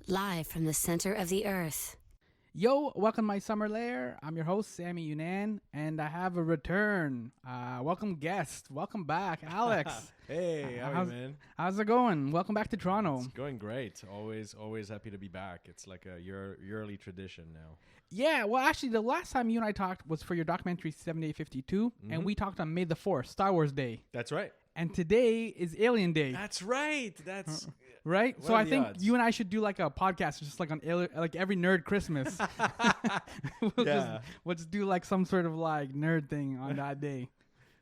Live from the center of the earth. Yo, welcome to my Summer Lair. I'm your host, Sammy Younan, and I have a return. Welcome guest. Welcome back, Alex. Hey, how are you, man? How's it going? Welcome back to Toronto. It's going great. Always happy to be back. It's like a yearly tradition now. Yeah, well, actually, the last time you and I talked was for your documentary 7852, and we talked on May the 4th, Star Wars Day. That's right. And today is Alien Day. That's right. That's right. What So are I the think odds? you and I should do like a podcast, just like on like every nerd Christmas. We'll just do like some sort of like nerd thing on that day.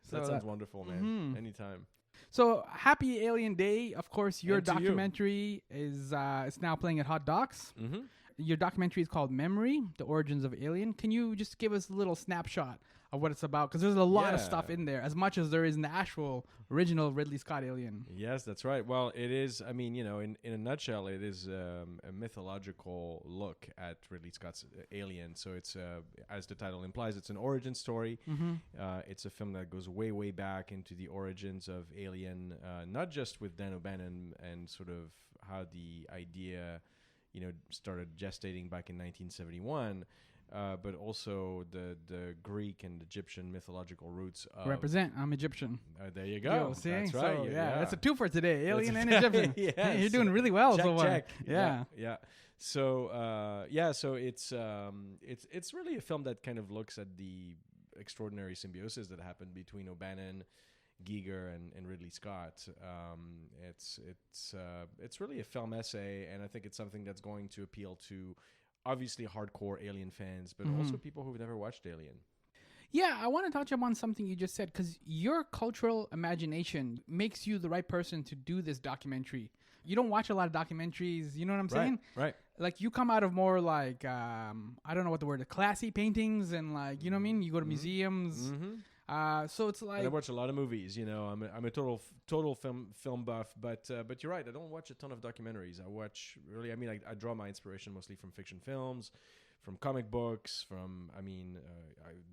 That sounds wonderful, man. Anytime. So happy Alien Day! Of course, your And to you. documentary is now playing at Hot Docs. Mm-hmm. Your documentary is called Memory: The Origins of Alien. Can you just give us a little snapshot of what it's about? Because there's a lot of Yeah. stuff in there, as much as there is in the actual original Ridley Scott Alien. Yes, that's right. Well, it is. I mean, in a nutshell, it is a mythological look at Ridley Scott's Alien. So it's, as the title implies, it's an origin story. It's a film that goes way, way back into the origins of Alien, not just with Dan O'Bannon and sort of how the idea, started gestating back in 1971. But also the Greek and Egyptian mythological roots of... Represent. I'm Egyptian. There you go. See? That's So, right. that's a two for today. Alien That's and Egyptian. Yes. You're doing really well so far. Check. Yeah. Yeah. So it's really a film that kind of looks at the extraordinary symbiosis that happened between O'Bannon, Giger, and Ridley Scott. It's really a film essay, and I think it's something that's going to appeal to obviously hardcore Alien fans, but also people who've never watched Alien. Yeah, I want to touch upon something you just said, because your cultural imagination makes you the right person to do this documentary. You don't watch a lot of documentaries, you know what I'm saying? Right. Like, you come out of more like, I don't know what the word is, classy paintings, and like, you know what I mean? You go to museums. So it's like... And I watch a lot of movies, I'm a total film buff, but you're right, I don't watch a ton of documentaries. I watch, really, I draw my inspiration mostly from fiction films, from comic books,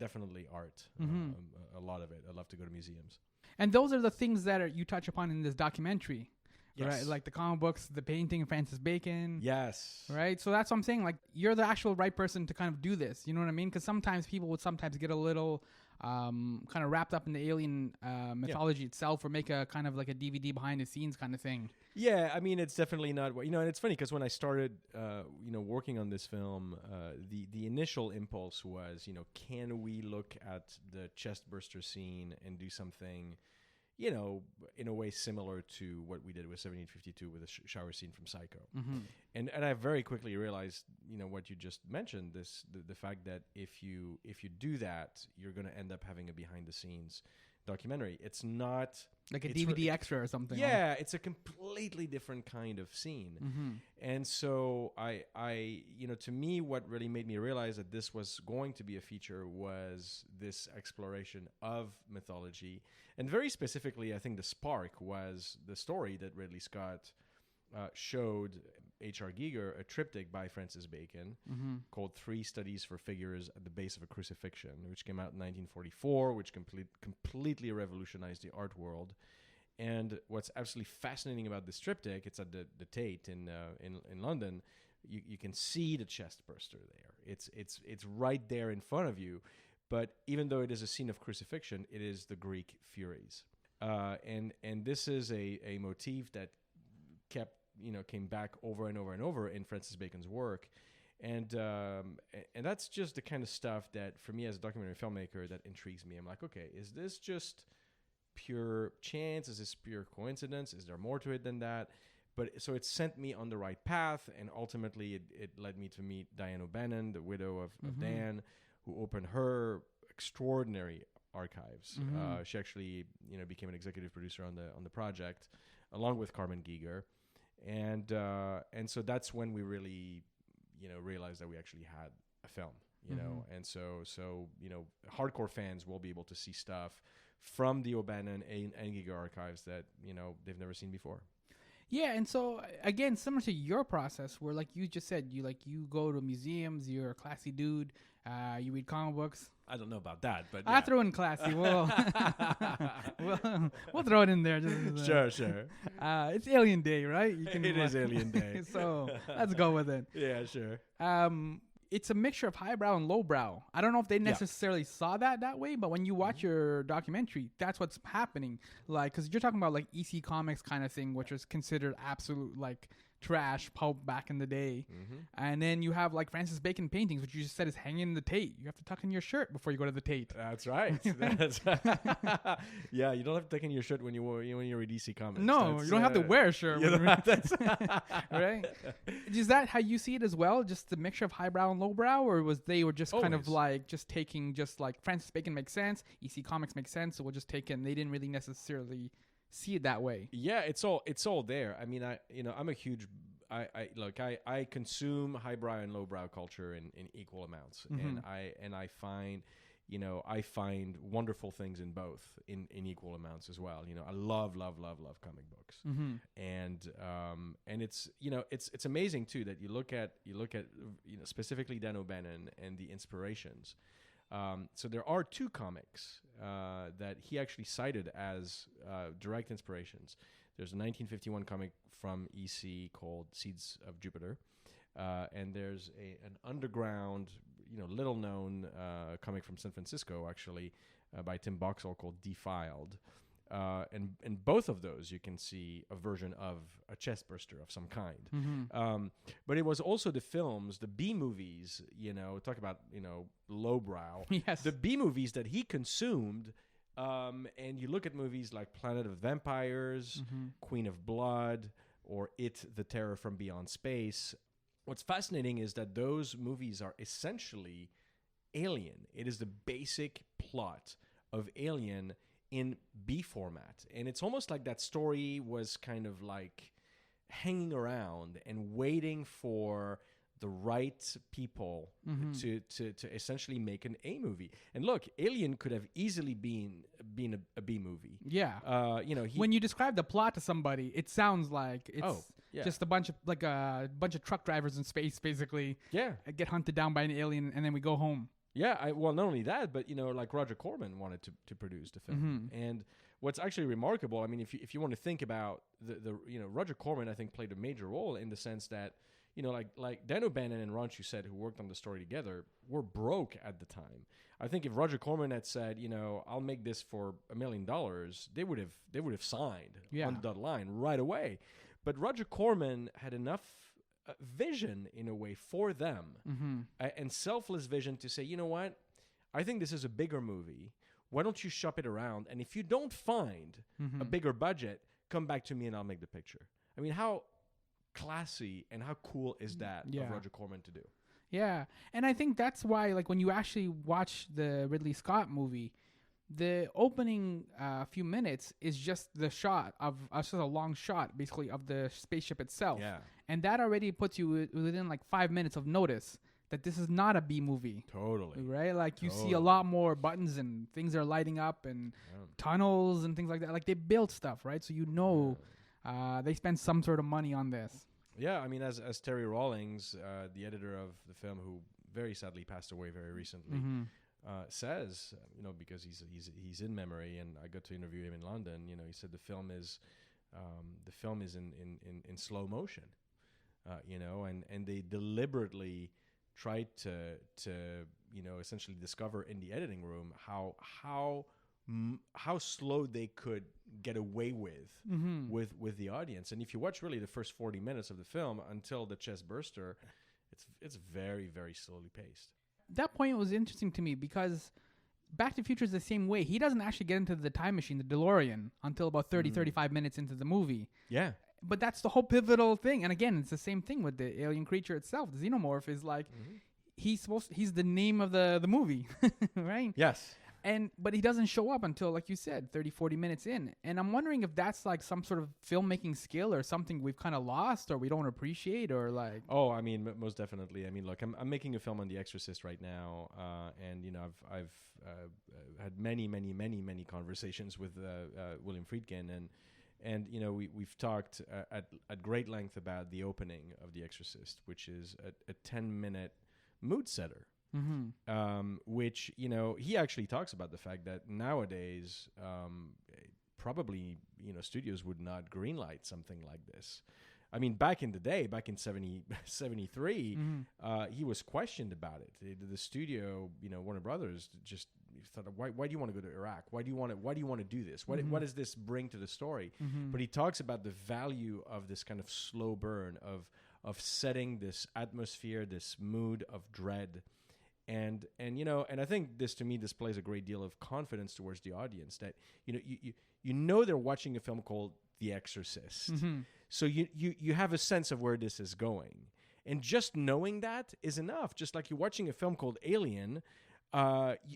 definitely art, a lot of it. I love to go to museums. And those are the things that you touch upon in this documentary. Yes. Right, like the comic books, the painting, Francis Bacon. Yes. Right, so that's what I'm saying. Like, you're the actual right person to kind of do this. You know what I mean? Because sometimes people would sometimes get a little kind of wrapped up in the alien mythology itself, or make a kind of like a DVD behind the scenes kind of thing. Yeah, it's definitely not what, and it's funny because when I started, working on this film, the initial impulse was, can we look at the chest burster scene and do something, in a way similar to what we did with 1752 with the shower scene from Psycho. And I very quickly realized, what you just mentioned, the fact that if you do that, you're going to end up having a behind the scenes documentary. It's not Like a DVD extra or something. Yeah, it's a completely different kind of scene. And so I to me, what really made me realize that this was going to be a feature was this exploration of mythology. And very specifically, I think the spark was the story that Ridley Scott showed H.R. Giger, a triptych by Francis Bacon called 3 Studies for Figures at the Base of a Crucifixion, which came out in 1944, which completely revolutionized the art world. And what's absolutely fascinating about this triptych, it's at the Tate in London. You can see the chest burster there. It's right there in front of you. But even though it is a scene of crucifixion, it is the Greek Furies. And this is a motif that came back over and over and over in Francis Bacon's work. And that's just the kind of stuff that, for me as a documentary filmmaker, that intrigues me. I'm like, okay, is this just pure chance? Is this pure coincidence? Is there more to it than that? But so it sent me on the right path, and ultimately it led me to meet Diane O'Bannon, the widow of Dan, who opened her extraordinary archives. She actually, became an executive producer on the project, along with Carmen Giger, and so that's when we really, realized that we actually had a film. And so hardcore fans will be able to see stuff from the O'Bannon and Giger archives that they've never seen before. Yeah, and so again, similar to your process, where like you just said, you go to museums, you're a classy dude, you read comic books. I don't know about that, but I throw in classy. We'll we'll throw it in there. Just, sure. It's Alien Day, right? It is Alien Day, so let's go with it. Yeah, sure. It's a mixture of highbrow and lowbrow. I don't know if they necessarily saw that way, but when you watch your documentary, that's what's happening. Like, because you're talking about like EC Comics kind of thing, which was considered absolute like trash pulp back in the day. And then you have like Francis Bacon paintings, which you just said is hanging in the Tate. You have to tuck in your shirt before you go to the Tate. That's right. Yeah, you don't have to tuck in your shirt when you read DC Comics. No, you don't have to wear a shirt. That's right? Is that how you see it as well? Just the mixture of highbrow and lowbrow, or was they were just kind of like just taking just like Francis Bacon makes sense, EC Comics makes sense, so we'll just take it. And they didn't really necessarily see it that way. Yeah, it's all there. I mean, I'm a huge I consume highbrow and lowbrow culture in equal amounts, and I find wonderful things in both in equal amounts as well. I love comic books, and it's amazing too that you look at specifically Dan O'Bannon and the inspirations. So there are two comics that he actually cited as direct inspirations. There's a 1951 comic from EC called Seeds of Jupiter, and there's an underground, little known comic from San Francisco actually by Tim Boxall called Defiled. And in both of those, you can see a version of a chest burster of some kind. But it was also the films, the B movies, talk about, lowbrow. Yes. The B movies that he consumed. And you look at movies like Planet of Vampires, Queen of Blood, or It, the Terror from Beyond Space. What's fascinating is that those movies are essentially Alien. It is the basic plot of Alien in B format. And it's almost like that story was kind of like hanging around and waiting for the right people to essentially make an A movie. And look, Alien could have easily been a B movie. Yeah. When you describe the plot to somebody, it sounds like it's just a bunch of truck drivers in space, basically. Yeah. Get hunted down by an alien, and then we go home. Yeah, not only that, but like Roger Corman wanted to produce the film, and what's actually remarkable, I mean, if you want to think about the Roger Corman, I think played a major role in the sense that like Dan O'Bannon and Ron Shusett, who worked on the story together, were broke at the time. I think if Roger Corman had said, I'll make this for $1 million, they would have signed on the dotted line right away. But Roger Corman had enough vision in a way for them and selfless vision to say, you know what, I think this is a bigger movie. Why don't you shop it around? And if you don't find a bigger budget, come back to me and I'll make the picture. I mean, how classy and how cool is that of Roger Corman to do? Yeah. And I think that's why, like, when you actually watch the Ridley Scott movie, the opening few minutes is just the shot of just a long shot, basically, of the spaceship itself. Yeah. And that already puts you within like 5 minutes of notice that this is not a B movie. Totally. Right? Like, you see a lot more buttons and things are lighting up and tunnels and things like that. Like, they build stuff, right? So they spend some sort of money on this. Yeah, I mean, as Terry Rawlings, the editor of the film, who very sadly passed away very recently, says, because he's in memory, and I got to interview him in London. He said the film is in slow motion, and they deliberately tried to essentially discover in the editing room how slow they could get away with the audience. And if you watch really the first 40 minutes of the film until the chest burster, it's very, very slowly paced. That point was interesting to me because Back to the Future is the same way. He doesn't actually get into the time machine, the DeLorean, until about 35 minutes into the movie. Yeah. But that's the whole pivotal thing. And again, it's the same thing with the alien creature itself. The Xenomorph is like, he's the name of the movie, right? Yes. But he doesn't show up until, like you said, 30, 40 minutes in. And I'm wondering if that's like some sort of filmmaking skill or something we've kind of lost or we don't appreciate or like... Oh, I mean, most definitely. I mean, look, I'm making a film on The Exorcist right now. And, I've had many conversations with William Friedkin. And we've talked at great length about the opening of The Exorcist, which is a 10-minute mood setter. Which he actually talks about the fact that nowadays probably studios would not greenlight something like this. I mean, back in the day, back in 73, he was questioned about it. The studio, Warner Brothers, just thought, why do you want to go to Iraq? Why do you want to do this? What does this bring to the story? But he talks about the value of this kind of slow burn of setting this atmosphere, this mood of dread. And I think this, to me, displays a great deal of confidence towards the audience that they're watching a film called The Exorcist. So you have a sense of where this is going. And just knowing that is enough. Just like you're watching a film called Alien,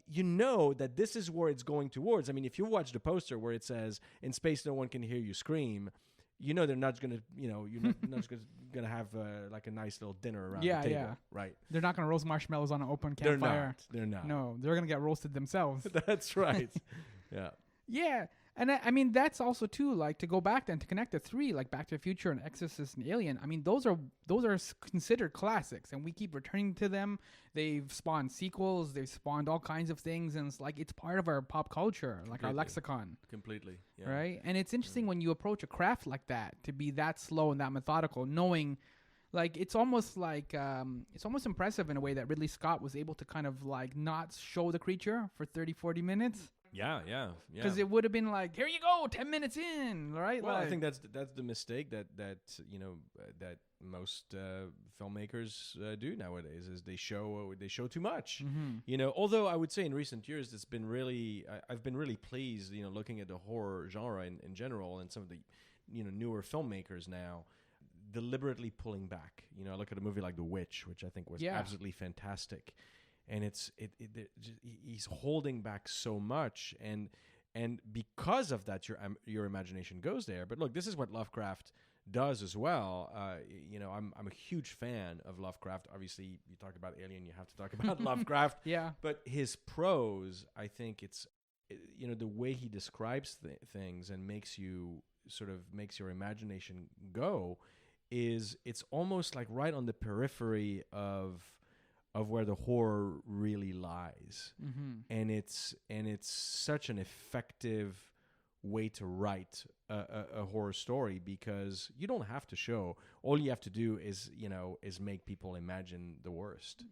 you know that this is where it's going towards. I mean, if you watch the poster where it says, "In space, no one can hear you scream," they're not going to, you're not going to have like a nice little dinner around the table. Yeah. Right. They're not going to roast marshmallows on an open campfire. They're not. No, they're going to get roasted themselves. That's right. Yeah. Yeah. And I mean, that's also too, like, to go back then to connect the three, like Back to the Future and Exorcist and Alien. I mean, those are considered classics, and we keep returning to them. They've spawned sequels. They've spawned all kinds of things, and it's part of our pop culture, like our lexicon. Completely. Yeah. Right. And it's interesting when you approach a craft like that to be that slow and that methodical, knowing. Like, it's almost impressive in a way that Ridley Scott was able to kind of like not show the creature for 30, 40 minutes. Yeah. Because it would have been like, here you go, 10 minutes in, right? Well, like, I think that's the mistake that most filmmakers do nowadays is they show too much. Although I would say in recent years it's been really I've been really pleased, looking at the horror genre in general, and some of the newer filmmakers now deliberately pulling back. I look at a movie like The Witch, which I think was absolutely fantastic. And he's holding back so much, and because of that, your imagination goes there. But look, this is what Lovecraft does as well. I'm a huge fan of Lovecraft. Obviously, you talk about Alien, you have to talk about Lovecraft. Yeah. But his prose, I think the way he describes things and makes your imagination go, it's almost like right on the periphery of where the horror really lies. And it's such an effective way to write a horror story, because you don't have to show. All you have to do is make people imagine the worst.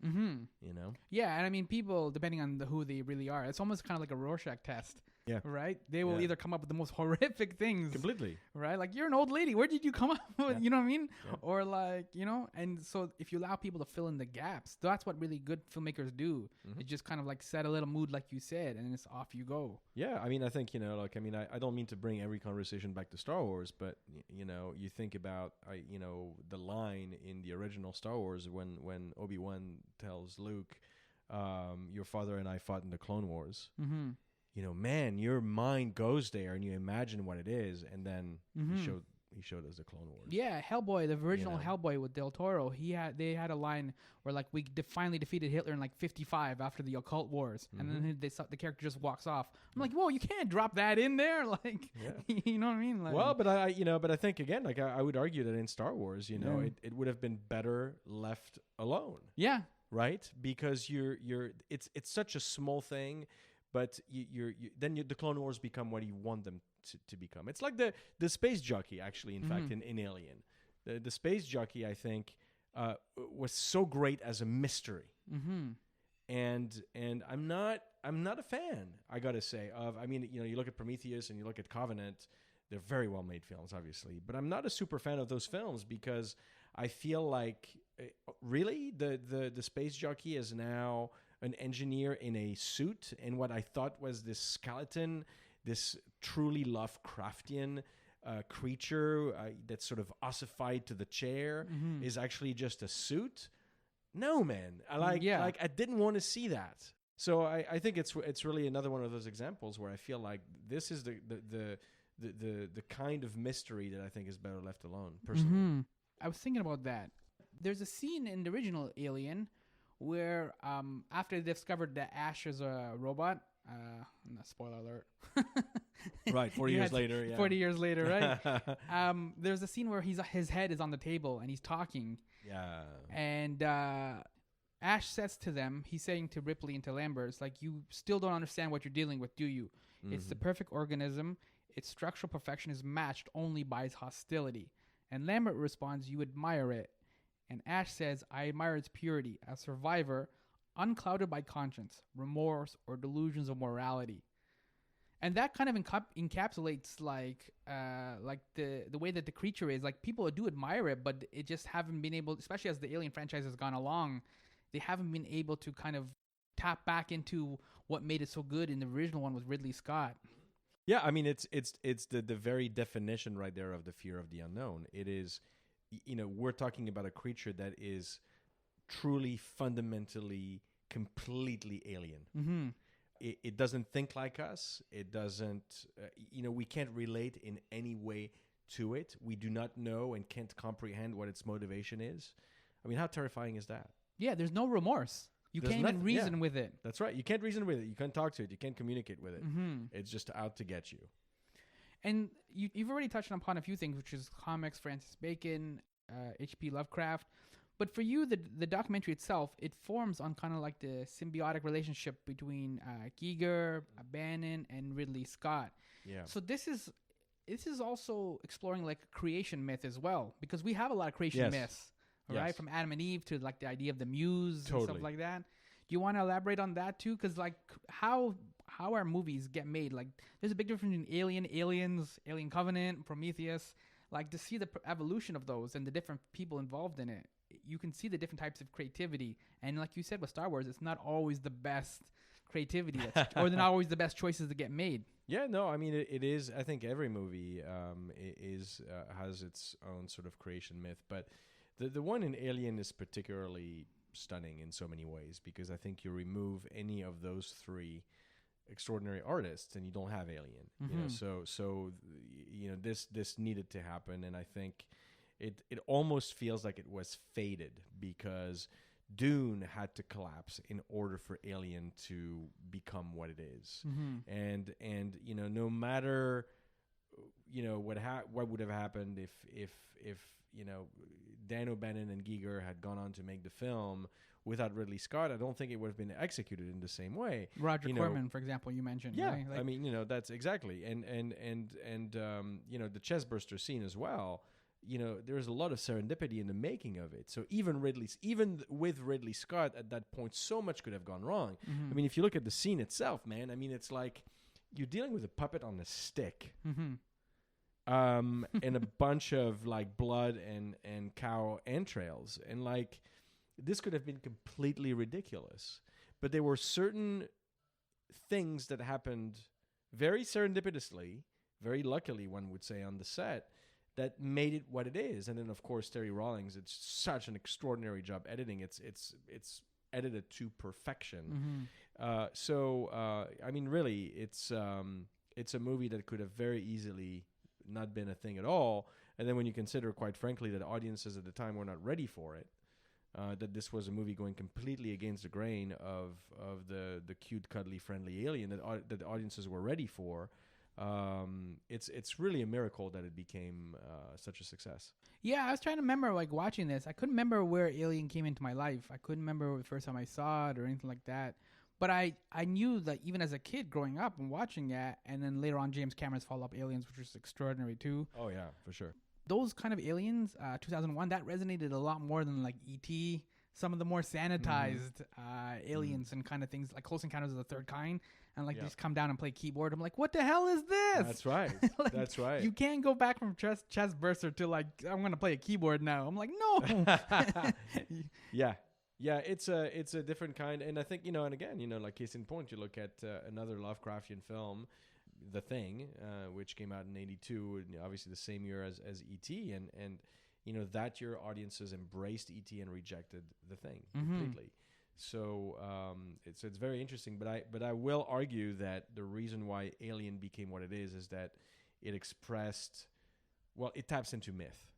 Yeah, and I mean, people, depending on who they really are, it's almost kind of like a Rorschach test. Yeah. Right? They will either come up with the most horrific things. Completely. Right? Like, you're an old lady. Where did you come up with? Yeah. You know what I mean? Yeah. Or like, and so if you allow people to fill in the gaps, that's what really good filmmakers do. It just kind of like set a little mood, like you said, and it's off you go. Yeah. I mean, I think, I don't mean to bring every conversation back to Star Wars, but, you think about, the line in the original Star Wars when Obi-Wan tells Luke, your father and I fought in the Clone Wars. Man, your mind goes there and you imagine what it is, and then he showed us the Clone Wars. Yeah, Hellboy, the original Hellboy with Del Toro, they had a line where like we finally defeated Hitler in like 55 after the Occult Wars, and then the character just walks off. I'm like, whoa, you can't drop that in there, like, you know what I mean? Like, well, but I think again, like I would argue that in Star Wars, it would have been better left alone. Yeah. Right, because it's such a small thing. But the Clone Wars become what you want them to become. It's like the space jockey, actually, in fact, in Alien. The space jockey, I think, was so great as a mystery. And I'm not a fan, I gotta say, of. I mean, you look at Prometheus and you look at Covenant. They're very well made films, obviously, but I'm not a super fan of those films, because I feel like really the space jockey is now an engineer in a suit, and what I thought was this skeleton, this truly Lovecraftian creature that's sort of ossified to the chair, is actually just a suit. No, man, I didn't want to see that. So I think it's really another one of those examples where I feel like this is the kind of mystery that I think is better left alone, personally. I was thinking about that. There's a scene in the original Alien where after they discovered that Ash is a robot, No, spoiler alert. Right, 40 years later. Yeah. 40 years later, right? There's a scene where his head is on the table and he's talking. Yeah. And Ash says to them, he's saying to Ripley and to Lambert, it's like, you still don't understand what you're dealing with, do you? It's the perfect organism. Its structural perfection is matched only by its hostility. And Lambert responds, you admire it. And Ash says, I admire its purity, a survivor, unclouded by conscience, remorse, or delusions of morality. And that kind of encapsulates like the way that the creature is. Like, people do admire it, but it just haven't been able, especially as the Alien franchise has gone along, they haven't been able to kind of tap back into what made it so good in the original one with Ridley Scott. Yeah, I mean, it's the very definition right there of the fear of the unknown. It is, we're talking about a creature that is truly, fundamentally, completely alien. Mm-hmm. It doesn't think like us. It doesn't, we can't relate in any way to it. We do not know and can't comprehend what its motivation is. I mean, how terrifying is that? Yeah, there's no remorse. There's can't even reason with it. That's right. You can't reason with it. You can't talk to it. You can't communicate with it. Mm-hmm. It's just out to get you. And you've already touched upon a few things, which is comics, Francis Bacon, H.P. Lovecraft. But for you, the documentary itself, it forms on kind of like the symbiotic relationship between Giger, Bannon, and Ridley Scott. Yeah. So this is also exploring like a creation myth as well, because we have a lot of creation myths, right? From Adam and Eve to like the idea of the muse and stuff like that. Do you want to elaborate on that too? Because like how our movies get made, like there's a big difference between Aliens, Alien Covenant, Prometheus. Like, to see the evolution of those and the different people involved in it, you can see the different types of creativity. And like you said with Star Wars, it's not always the best creativity, or they're not always the best choices to get made. Yeah, no, I mean it is. I think every movie has its own sort of creation myth, but the one in Alien is particularly stunning in so many ways, because I think you remove any of those three extraordinary artists and you don't have Alien. So this needed to happen, and I think it almost feels like it was fated, because Dune had to collapse in order for Alien to become what it is. And no matter what would have happened if Dan O'Bannon and Giger had gone on to make the film without Ridley Scott, I don't think it would have been executed in the same way. Roger Corman, for example, you mentioned. Yeah, right? Like, I mean, that's exactly, and the chestburster scene as well. There's a lot of serendipity in the making of it. So even with Ridley Scott at that point, so much could have gone wrong. I mean, if you look at the scene itself, man, I mean, it's like you're dealing with a puppet on a stick. And a bunch of like blood and cow entrails, and like this could have been completely ridiculous, but there were certain things that happened very serendipitously, very luckily, one would say, on the set, that made it what it is. And then of course Terry Rawlings, it's such an extraordinary job editing. It's edited to perfection. I mean, really, it's a movie that could have very easily not been a thing at all. And then when you consider, quite frankly, that audiences at the time were not ready for it, that this was a movie going completely against the grain of the cute, cuddly, friendly alien that the audiences were ready for, it's really a miracle that it became such a success. Yeah, I was trying to remember, like, watching this. I couldn't remember where Alien came into my life. I couldn't remember the first time I saw it or anything like that. But I knew that even as a kid growing up and watching it, and then later on James Cameron's follow-up Aliens, which was extraordinary too. Oh, yeah, for sure. Those kind of aliens, 2001, that resonated a lot more than like E.T., some of the more sanitized aliens and kind of things like Close Encounters of the Third Kind, and like just come down and play keyboard. I'm like, what the hell is this? That's right. Like, that's right. You can't go back from chest burster to like, I'm going to play a keyboard now. I'm like, no. Yeah. Yeah, it's a different kind, and I think, and again, like case in point, you look at another Lovecraftian film, The Thing, which came out in '82, obviously the same year as E.T., and that year audiences embraced E.T. and rejected The Thing completely. So it's very interesting, but I will argue that the reason why Alien became what it is that it expressed, well, it taps into myth,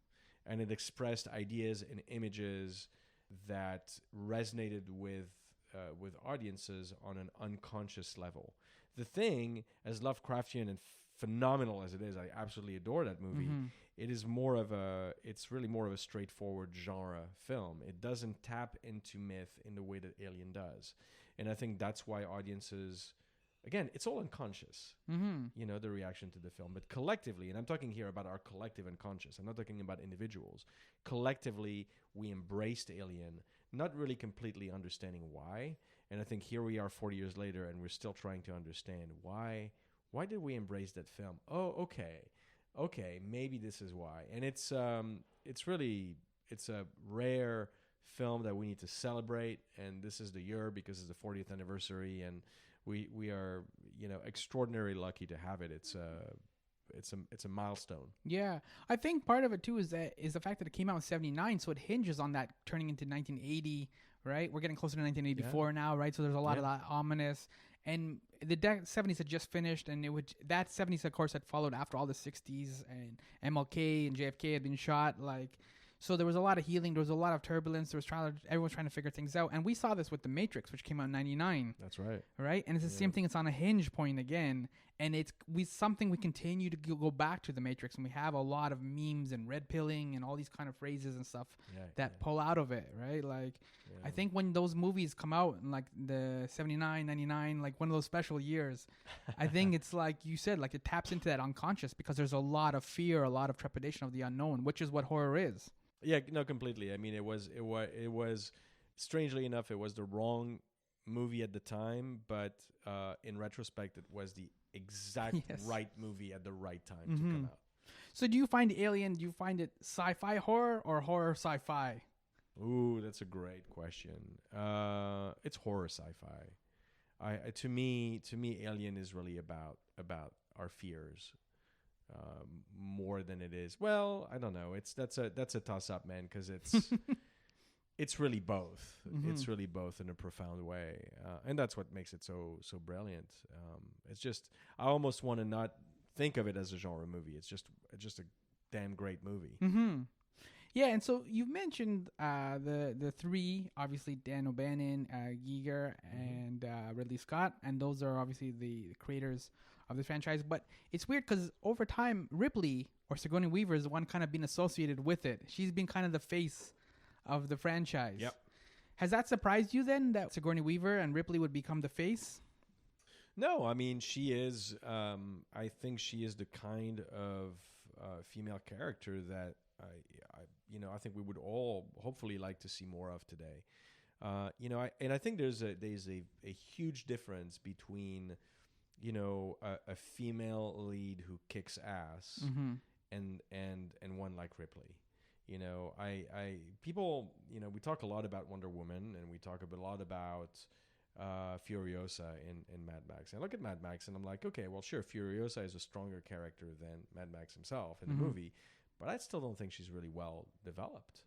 and it expressed ideas and images that resonated with with audiences on an unconscious level. The Thing, as Lovecraftian and phenomenal as it is, I absolutely adore that movie. It's really more of a straightforward genre film. It doesn't tap into myth in the way that Alien does. And I think that's why audiences, again, it's all unconscious, the reaction to the film. But collectively, and I'm talking here about our collective unconscious, I'm not talking about individuals. Collectively, we embraced Alien, not really completely understanding why. And I think here we are 40 years later, and we're still trying to understand why. Why did we embrace that film? Oh, okay, maybe this is why. And it's a rare film that we need to celebrate, and this is the year because it's the 40th anniversary, and we are extraordinarily lucky to have it. It's a milestone. Yeah, I think part of it too is the fact that it came out in '79, so it hinges on that turning into 1980. Right, we're getting closer to 1984 now, right? So there's a lot of that ominous, and the 70s had just finished, and that 70s, of course, had followed after all the 60s, and MLK and JFK had been shot, so there was a lot of healing, there was a lot of turbulence, everyone was trying to figure things out, and we saw this with The Matrix, which came out in '99. That's right. Right, and it's the same thing. It's on a hinge point again, and it's something we continue to go back to The Matrix, and we have a lot of memes and red pilling and all these kind of phrases and stuff that pull out of it, right? I think when those movies come out in the 79, 99, one of those special years, I think it's like you said, it taps into that unconscious because there's a lot of fear, a lot of trepidation of the unknown, which is what horror is. Yeah, no, completely. I mean, it was strangely enough, it was the wrong movie at the time, but in retrospect, it was the exact right movie at the right time to come out. So do you find Alien, sci-fi horror or horror sci-fi? Ooh, that's a great question. It's horror sci-fi. To me, Alien is really about our fears. More than it is. Well, I don't know. That's a toss up, man, because it's really both. It's really both in a profound way, and that's what makes it so brilliant. It's just I almost want to not think of it as a genre movie. It's just a damn great movie. Yeah, and so you've mentioned the three, obviously Dan O'Bannon, Giger, and Ridley Scott, and those are obviously the creators of the franchise. But it's weird because over time, Ripley or Sigourney Weaver is the one kind of being associated with it. She's been kind of the face of the franchise. Yep. Has that surprised you then that Sigourney Weaver and Ripley would become the face? No, I mean she is. I think she is the kind of female character that I think we would all hopefully like to see more of today. I think there's a huge difference between a female lead who kicks ass and one like Ripley. People we talk a lot about Wonder Woman and we talk a lot about Furiosa in Mad Max. And I look at Mad Max and I'm like, okay, well, sure, Furiosa is a stronger character than Mad Max himself in the movie, but I still don't think she's really well developed.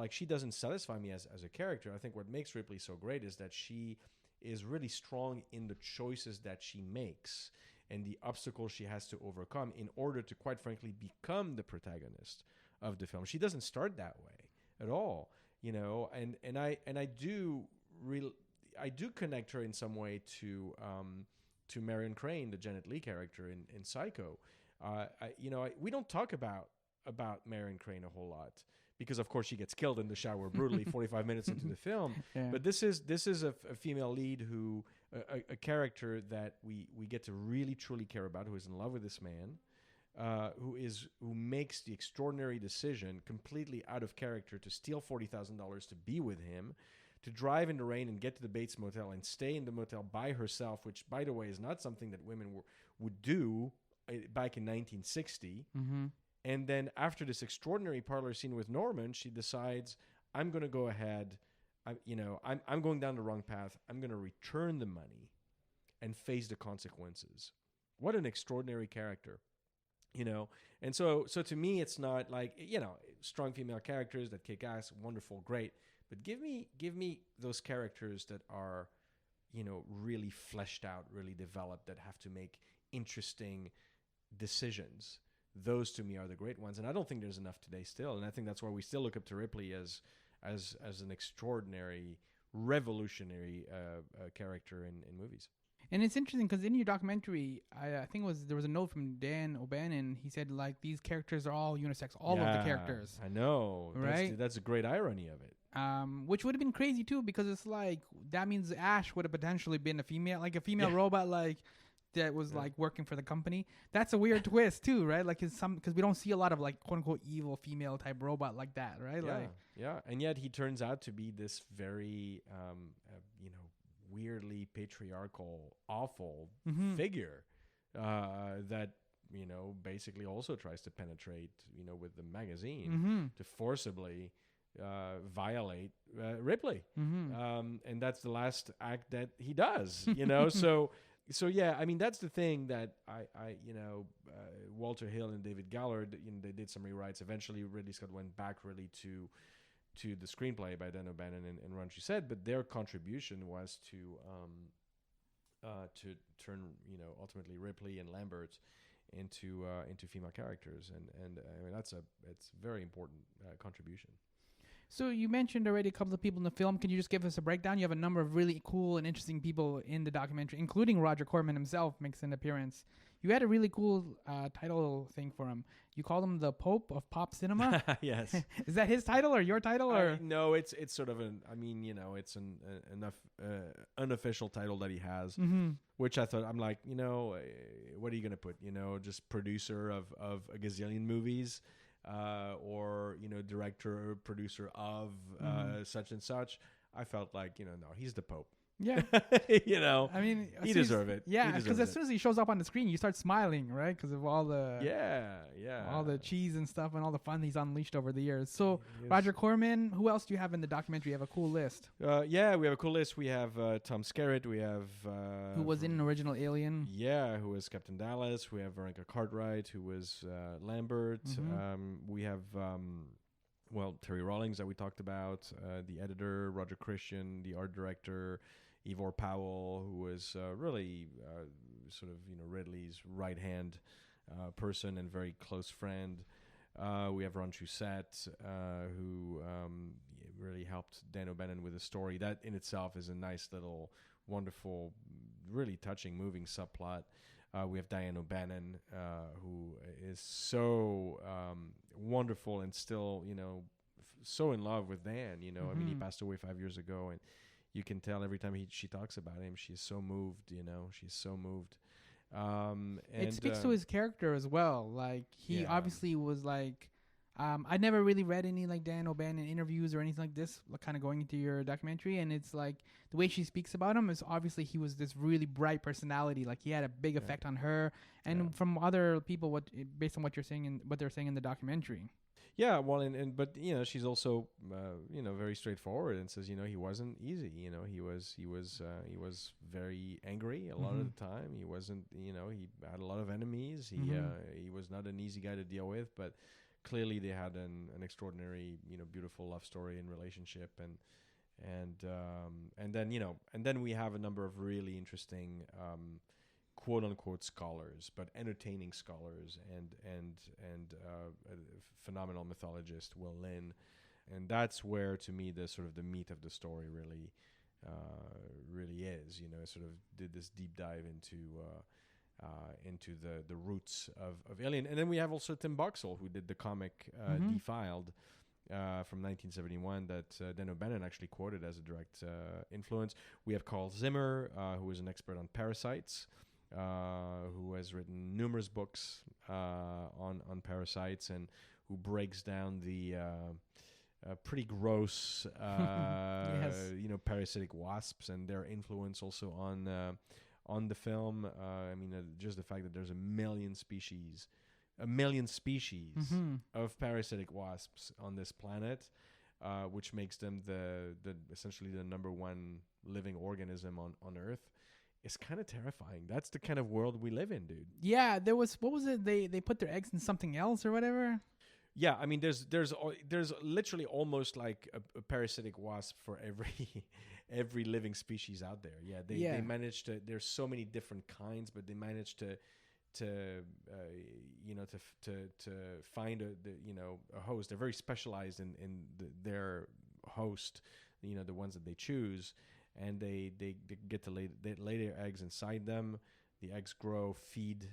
She doesn't satisfy me as a character. I think what makes Ripley so great is that she is really strong in the choices that she makes and the obstacles she has to overcome in order to, quite frankly, become the protagonist of the film. She doesn't start that way at all, and I do connect her in some way to Marion Crane, the Janet Leigh character in Psycho. We don't talk about Marion Crane a whole lot because, of course, she gets killed in the shower brutally 45 minutes into the film. Yeah. But this is a female lead who a character that we get to really truly care about, who is in love with this man, who makes the extraordinary decision completely out of character to steal $40,000 to be with him, to drive in the rain and get to the Bates Motel and stay in the motel by herself, which, by the way, is not something that women would do back in 1960. And then after this extraordinary parlor scene with Norman, she decides, I'm going to go ahead. I'm going down the wrong path. I'm going to return the money and face the consequences. What an extraordinary character, And so to me, it's not like, strong female characters that kick ass, wonderful, great. But give me those characters that are, really fleshed out, really developed, that have to make interesting decisions. Those to me are the great ones, and I don't think there's enough today still. And I think that's why we still look up to Ripley as an extraordinary revolutionary character in movies. And it's interesting because in your documentary, I think there was a note from Dan O'Bannon. He said like these characters are all unisex, all of the characters. I know, right? That's a great irony of it. Which would have been crazy too, because it's like that means Ash would have potentially been a female robot, like that was like working for the company. That's a weird twist too, right? Like because we don't see a lot of like quote unquote evil female type robot like that, right? And yet he turns out to be this very weirdly patriarchal, awful figure that basically also tries to penetrate with the magazine to forcibly violate Ripley, and that's the last act that he does. So yeah, I mean that's the thing that I Walter Hill and David Gallard, they did some rewrites. Eventually, Ridley Scott went back really to the screenplay by Dan O'Bannon and Ron Shusett, but their contribution was to turn ultimately Ripley and Lambert into female characters, and I mean it's a very important contribution. So you mentioned already a couple of people in the film. Can you just give us a breakdown? You have a number of really cool and interesting people in the documentary, including Roger Corman himself makes an appearance. You had a really cool title thing for him. You called him the Pope of Pop Cinema. Yes. Is that his title or your title? Or no, it's sort of it's an unofficial title that he has, which I thought, I'm like, what are you gonna put? Just producer of a gazillion movies. Or director or producer of such and such. I felt like no, he's the Pope. Yeah. I mean, he deserves it. Yeah, because as soon as he shows up on the screen, you start smiling, right? Because of all the all the cheese and stuff and all the fun he's unleashed over the years. So Roger Corman, who else do you have in the documentary? You have a cool list. We have a cool list. We have Tom Skerritt. We have who was in Original Alien. Yeah, who was Captain Dallas. We have Veronica Cartwright, who was Lambert. We have Terry Rawlings that we talked about, the editor Roger Christian, the art director Ivor Powell, who was really sort of Ridley's right hand person and very close friend. We have Ron Shusett, who really helped Dan O'Bannon with the story. That in itself is a nice little, wonderful, really touching, moving subplot. We have Diane O'Bannon, who is so wonderful and still, so in love with Dan. I mean, he passed away 5 years ago, and you can tell every time she talks about him, she's so moved. She's so moved. And it speaks to his character as well. Like he obviously was like, I never really read any like Dan O'Bannon interviews or anything like this, like, kind of going into your documentary, and it's like the way she speaks about him is obviously he was this really bright personality. Like he had a big effect on her, and from other people, based on what you're saying and what they're saying in the documentary. Yeah, well, but she's also very straightforward and says he wasn't easy. He was very angry a lot of the time. He wasn't he had a lot of enemies. He was not an easy guy to deal with, but clearly they had an extraordinary beautiful love story and relationship, and then we have a number of really interesting quote unquote scholars, but entertaining scholars, and a phenomenal mythologist, Will Lynn, and that's where to me the sort of the meat of the story really is. Sort of did this deep dive into the roots of Alien, and then we have also Tim Boxall, who did the comic Defiled from 1971 that Dan O'Bannon actually quoted as a direct influence. We have Carl Zimmer, who is an expert on parasites. Who has written numerous books on parasites, and who breaks down the pretty gross, parasitic wasps and their influence also on the film. I mean, just the fact that there's a million species of parasitic wasps on this planet, which makes them the essentially the number one living organism on Earth. It's kind of terrifying. That's the kind of world we live in, dude. Yeah, there was, what was it? They put their eggs in something else or whatever. Yeah, I mean, there's literally almost like a parasitic wasp for every living species out there. Yeah, they managed to. There's so many different kinds, but they managed to find a host. They're very specialized in their host the ones that they choose, and they get to lay their eggs inside them. The eggs grow, feed,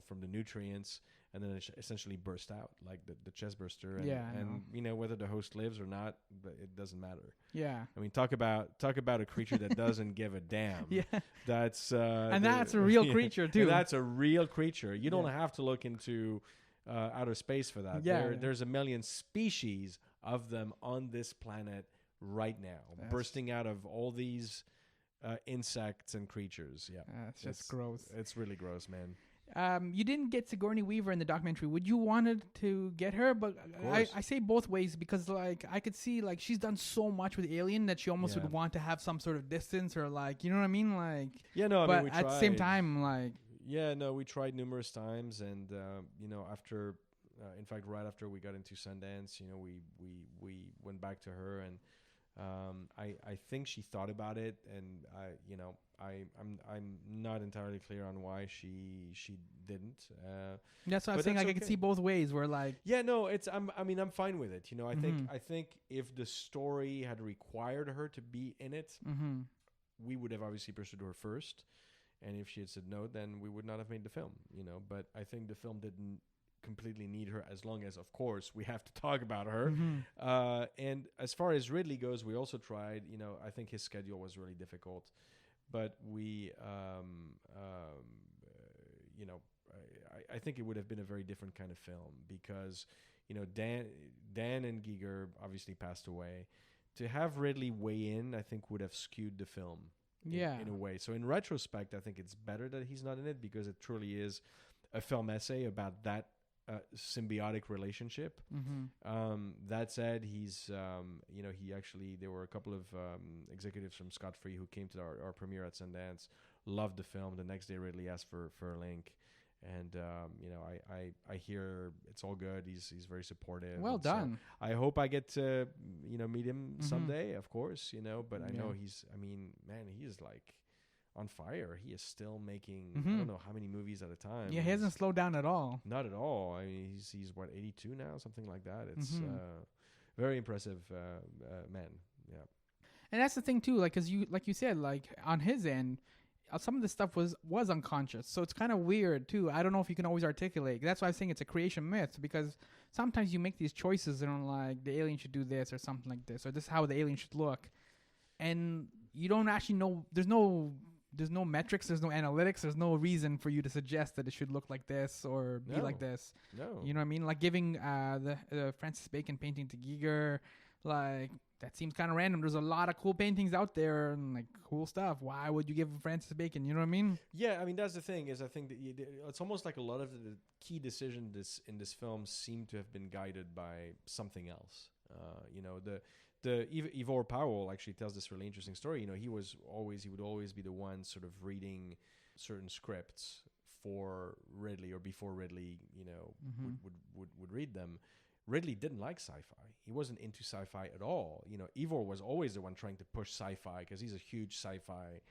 from the nutrients, and then essentially burst out like the chest burster. And whether the host lives or not, it doesn't matter. Yeah. I mean, talk about a creature that doesn't give a damn. Yeah. That's that's a real creature too. And that's a real creature. You don't have to look into outer space for that. Yeah. There's a million species of them on this planet right now, bursting out of all these insects and creatures. Yeah, it's just gross. It's really gross, man. You didn't get Sigourney Weaver in the documentary. Would you wanted to get her? But I say both ways because like I could see like she's done so much with Alien that she almost would want to have some sort of distance or like, you know what I mean? Like but at the same time, like we tried numerous times, and after in fact right after we got into Sundance, we went back to her, and I think she thought about it, and I'm not entirely clear on why she didn't. That's what I'm saying. Like I could see both ways. Where like I'm fine with it. I think if the story had required her to be in it, we would have obviously pursued her first, and if she had said no, then we would not have made the film. But I think the film didn't completely need her, as long as of course we have to talk about her. And as far as Ridley goes, we also tried. I think his schedule was really difficult, but we I think it would have been a very different kind of film, because Dan and Giger obviously passed away. To have Ridley weigh in, I think would have skewed the film in a way. So in retrospect, I think it's better that he's not in it, because it truly is a film essay about that symbiotic relationship. That said, he's there were a couple of executives from Scott Free who came to our premiere at Sundance, loved the film. The next day Ridley asked for a link, and I hear it's all good. He's very supportive. Well done. So I hope I get to meet him someday, of course, but I know he is like on fire. He is still making I don't know how many movies at a time. Yeah, he hasn't slowed down at all. Not at all. I mean, he's what, 82 now, something like that. It's very impressive man. Yeah. And that's the thing too, like, cause you said, like on his end, some of the stuff was unconscious. So it's kind of weird too. I don't know if you can always articulate. That's why I'm saying it's a creation myth, because sometimes you make these choices and are like, the alien should do this or something like this, or this is how the alien should look, and you don't actually know. There's no metrics, there's no analytics, there's no reason for you to suggest that it should look like this or be like this. No. You know what I mean? Like giving the Francis Bacon painting to Giger, like that seems kind of random. There's a lot of cool paintings out there and like cool stuff. Why would you give Francis Bacon? You know what I mean? Yeah, I mean, that's the thing, is I think that it's almost like a lot of the key decisions in this film seem to have been guided by something else. The Ivor Powell actually tells this really interesting story. He would always be the one sort of reading certain scripts for Ridley, or before Ridley, would read them. Ridley didn't like sci-fi. He wasn't into sci-fi at all. Ivor was always the one trying to push sci-fi, because he's a huge sci-fi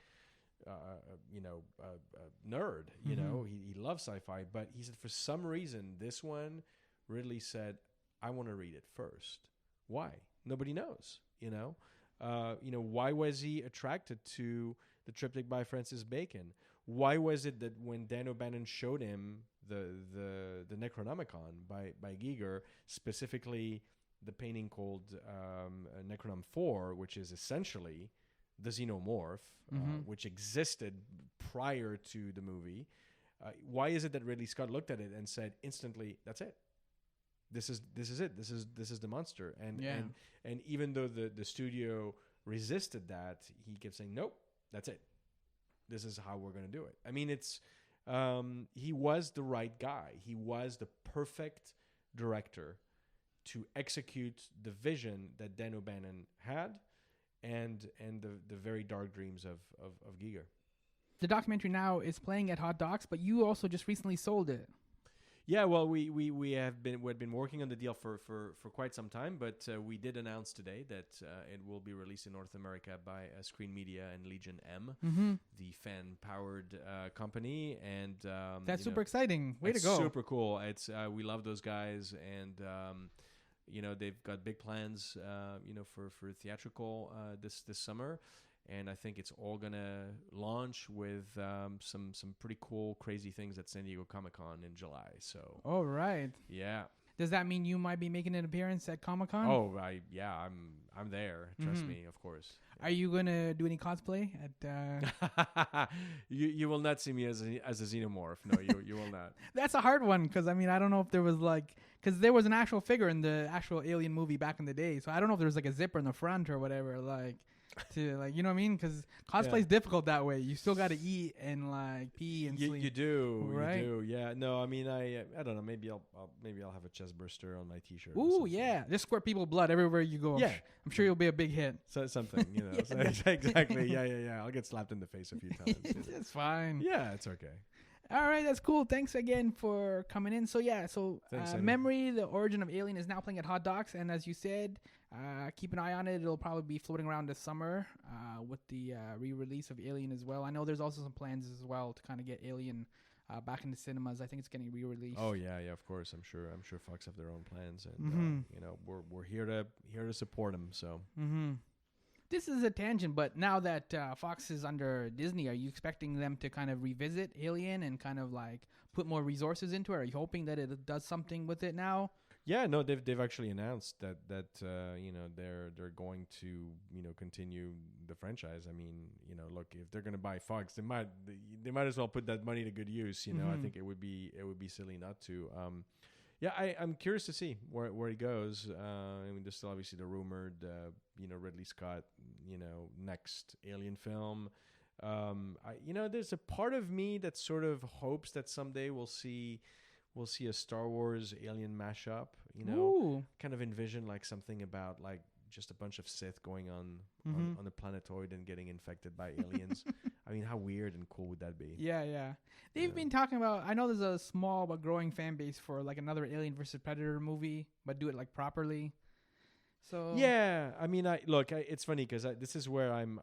nerd. He loves sci-fi, but he said for some reason this one, Ridley said, I want to read it first. Why? Nobody knows. Why was he attracted to the triptych by Francis Bacon? Why was it that when Dan O'Bannon showed him the Necronomicon by Giger, specifically the painting called Necronom 4, which is essentially the Xenomorph, which existed prior to the movie, why is it that Ridley Scott looked at it and said instantly, that's it? This is it. This is the monster. And even though the studio resisted that, he kept saying, nope, that's it. This is how we're going to do it. I mean, it's he was the right guy. He was the perfect director to execute the vision that Dan O'Bannon had, and the very dark dreams of Giger. The documentary now is playing at Hot Docs, but you also just recently sold it. Yeah, well, we had been working on the deal for quite some time, but we did announce today that it will be released in North America by Screen Media and Legion M, the fan-powered company, and that's super exciting. Way to go! Super cool. It's we love those guys, and they've got big plans, for theatrical this summer, and I think it's all gonna launch with some pretty cool, crazy things at San Diego Comic-Con in July. So, all right. Yeah. Does that mean you might be making an appearance at Comic-Con? Oh, I'm there. Trust me, of course. Are you gonna do any cosplay at? You will not see me as a Xenomorph. No, you will not. That's a hard one because I don't know if there was because there was an actual figure in the actual Alien movie back in the day, so I don't know if there was a zipper in the front or whatever, to you know what I mean? Because cosplay is difficult that way. You still got to eat and pee and sleep. You do, right? You do. Yeah. No, I don't know. Maybe I'll have a chest burster on my T-shirt. Ooh, yeah. Just squirt people blood everywhere you go. Yeah. I'm sure you'll be a big hit. So something, exactly. Yeah. I'll get slapped in the face a few times. It's fine. Yeah, it's okay. All right, that's cool. Thanks again for coming in. So Thanks, Memory, the origin of Alien, is now playing at Hot Docs, and as you said, keep an eye on it. It'll probably be floating around this summer with the re-release of Alien as well. I know there's also some plans as well to kind of get Alien back into cinemas. I think it's getting re-released. Oh yeah, of course. I'm sure Fox have their own plans, and we're here to support them. So. Mm-hmm. This is a tangent, but now that Fox is under Disney, are you expecting them to kind of revisit Alien and kind of put more resources into it? Are you hoping that it does something with it now? Yeah, no, they've actually announced that they're going to continue the franchise. I mean, look, if they're going to buy Fox, they might as well put that money to good use. I think it would be silly not to. Yeah, I'm curious to see where he goes. There's still obviously the rumored, Ridley Scott, next Alien film. There's a part of me that sort of hopes that someday we'll see a Star Wars Alien mashup. Ooh. Kind of envision something about just a bunch of Sith going on the planetoid and getting infected by aliens. I mean, how weird and cool would that be? Yeah. They've been talking about, I know there's a small but growing fan base for another Alien versus Predator movie, but do it properly. So yeah, it's funny because this is where I'm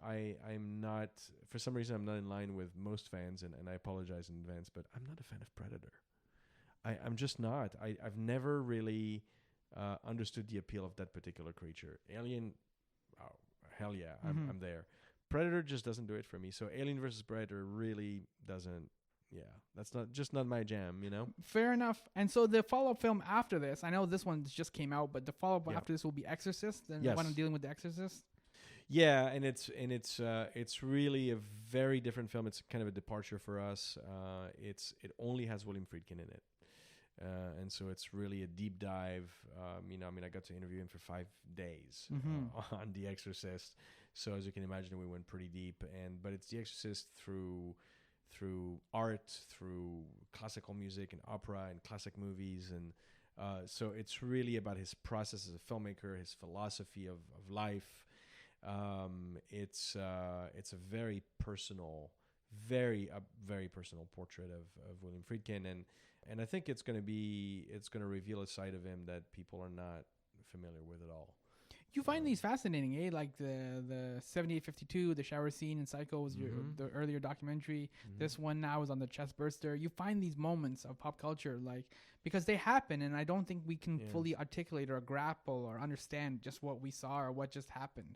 not, for some reason I'm not in line with most fans, and I apologize in advance, but I'm not a fan of Predator. I'm just not. I've never really understood the appeal of that particular creature. Alien, oh hell yeah, I'm there. Predator just doesn't do it for me. So Alien versus Predator really doesn't. Yeah, that's not my jam. Fair enough. And so the follow-up film after this, I know this one just came out, but the follow-up after this will be Exorcist. And yes. When I'm dealing with the Exorcist. Yeah, and it's really a very different film. It's kind of a departure for us. It only has William Friedkin in it. And so it's really a deep dive. I got to interview him for 5 days on The Exorcist. So as you can imagine, we went pretty deep. But it's The Exorcist through art, through classical music and opera and classic movies, and so it's really about his process as a filmmaker, his philosophy of life. It's a very personal portrait of William Friedkin, and I think it's going to reveal a side of him that people are not familiar with at all. You find these fascinating, eh? Like the 7852, the shower scene in Psycho was the earlier documentary. This one now is on the chest burster. You find these moments of pop culture, because they happen, and I don't think we can fully articulate or grapple or understand just what we saw or what just happened.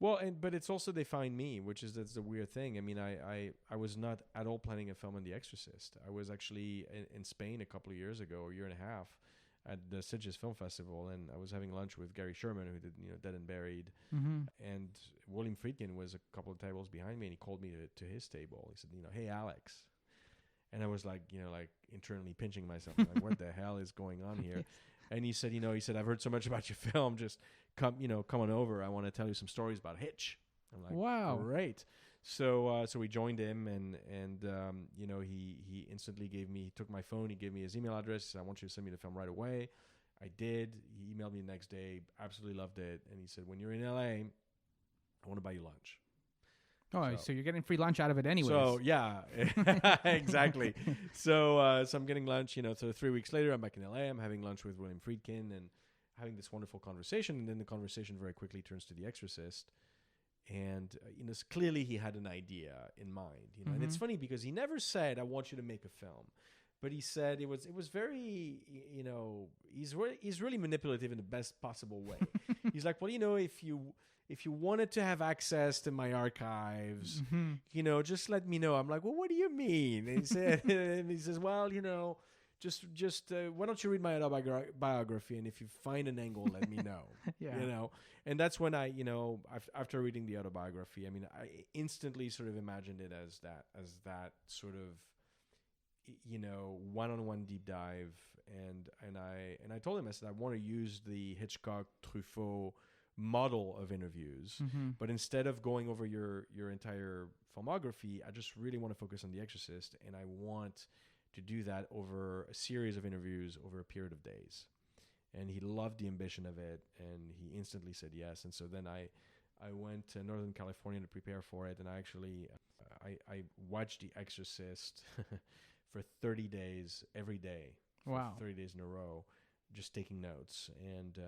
Well, but it's also they find me, that's the weird thing. I mean, I was not at all planning a film on The Exorcist. I was actually in Spain a couple of years ago, a year and a half, at the Sitges Film Festival, and I was having lunch with Gary Sherman, who did Dead and Buried, and William Friedkin was a couple of tables behind me, and he called me to his table. He said, "Hey, Alex," and I was internally pinching myself, what the hell is going on here? And he said, I've heard so much about your film, just come on over. I want to tell you some stories about Hitch. I'm like, wow, great. So we joined him, and he instantly took my phone, he gave me his email address. He said, "I want you to send me the film right away." I did. He emailed me the next day, absolutely loved it, and he said, "When you're in LA, I want to buy you lunch." Oh, so you're getting free lunch out of it anyways. So yeah, exactly. So I'm getting lunch. So 3 weeks later, I'm back in LA. I'm having lunch with William Friedkin and having this wonderful conversation, and then the conversation very quickly turns to The Exorcist. And clearly he had an idea in mind, and it's funny because he never said, "I want you to make a film," but he said it was very, he's really manipulative in the best possible way. He's like, well, if you wanted to have access to my archives, just let me know. I'm like, well, what do you mean? And he says, well, just why don't you read my autobiography, and if you find an angle, let me know. Yeah. And that's when I, after reading the autobiography, I mean, I instantly sort of imagined it as that sort of, one-on-one deep dive. And I told him, I said, I want to use the Hitchcock Truffaut model of interviews, but instead of going over your entire filmography, I just really want to focus on The Exorcist, and I want to do that over a series of interviews over a period of days. And he loved the ambition of it, and he instantly said yes. And so then I went to Northern California to prepare for it, and I actually I watched The Exorcist for 30 days every day. Wow. 30 days in a row, just taking notes. And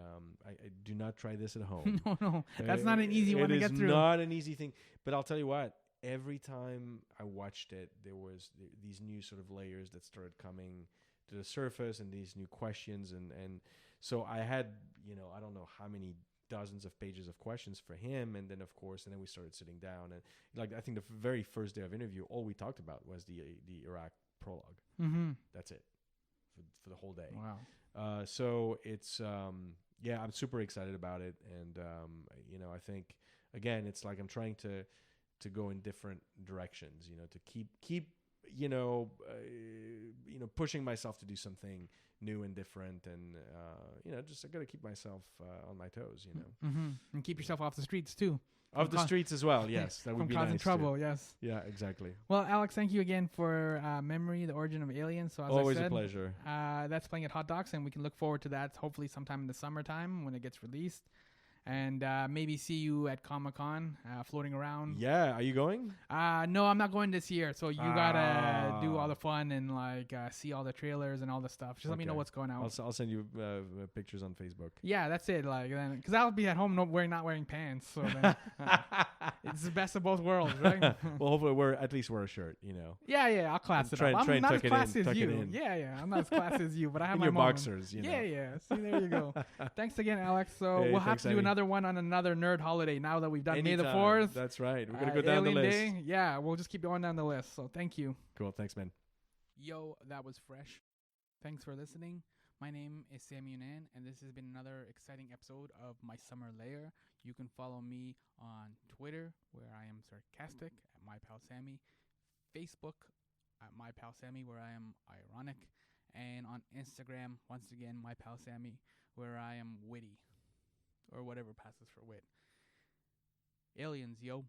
I do not try this at home. No. That's not an easy one to get through. It is not an easy thing. But I'll tell you what, every time I watched it, there was these new sort of layers that started coming to the surface, and these new questions. And so I had, I don't know how many dozens of pages of questions for him. And then, of course, we started sitting down. And I think the very first day of interview, all we talked about was the Iraq prologue. That's it for the whole day. Wow. So it's, I'm super excited about it. And, I think, again, it's like I'm trying to go in different directions, to keep pushing myself to do something new and different. And, just I got to keep myself on my toes, And keep yourself off the streets too. Of the streets as well, yes. That would be causing nice trouble, too. yes. Yeah, exactly. Well, Alex, thank you again for Memory, the Origin of Aliens. So as Always I said, a pleasure. That's playing at Hot Docs, and we can look forward to that hopefully sometime in the summertime when it gets released. And maybe see you at Comic-Con floating around. Yeah, are you going? No, I'm not going this year. So you gotta do all the fun and see all the trailers and all the stuff. Just let me know what's going on. I'll send you pictures on Facebook. Yeah, that's it. Because I'll be at home not wearing pants. So then, it's the best of both worlds, right? Well, hopefully at least wear a shirt. Yeah, I'll class it up. I'm not as classy as you. Yeah, I'm not as classy as you, but I have my your moments. boxers. Yeah. See, there you go. Thanks again, Alex. So we'll have to do another one on another nerd holiday now that we've done May the 4th. That's right. We're going to go down Alien the list. Day. Yeah, we'll just keep going down the list. So thank you. Cool. Thanks, man. Yo, that was fresh. Thanks for listening. My name is Sammy Younan, and this has been another exciting episode of My Summer Lair. You can follow me on Twitter, where I am sarcastic, at My Pal Sammy. Facebook, at My Pal Sammy, where I am ironic. And on Instagram, once again, My Pal Sammy, where I am witty. Or whatever passes for wit. Aliens, yo.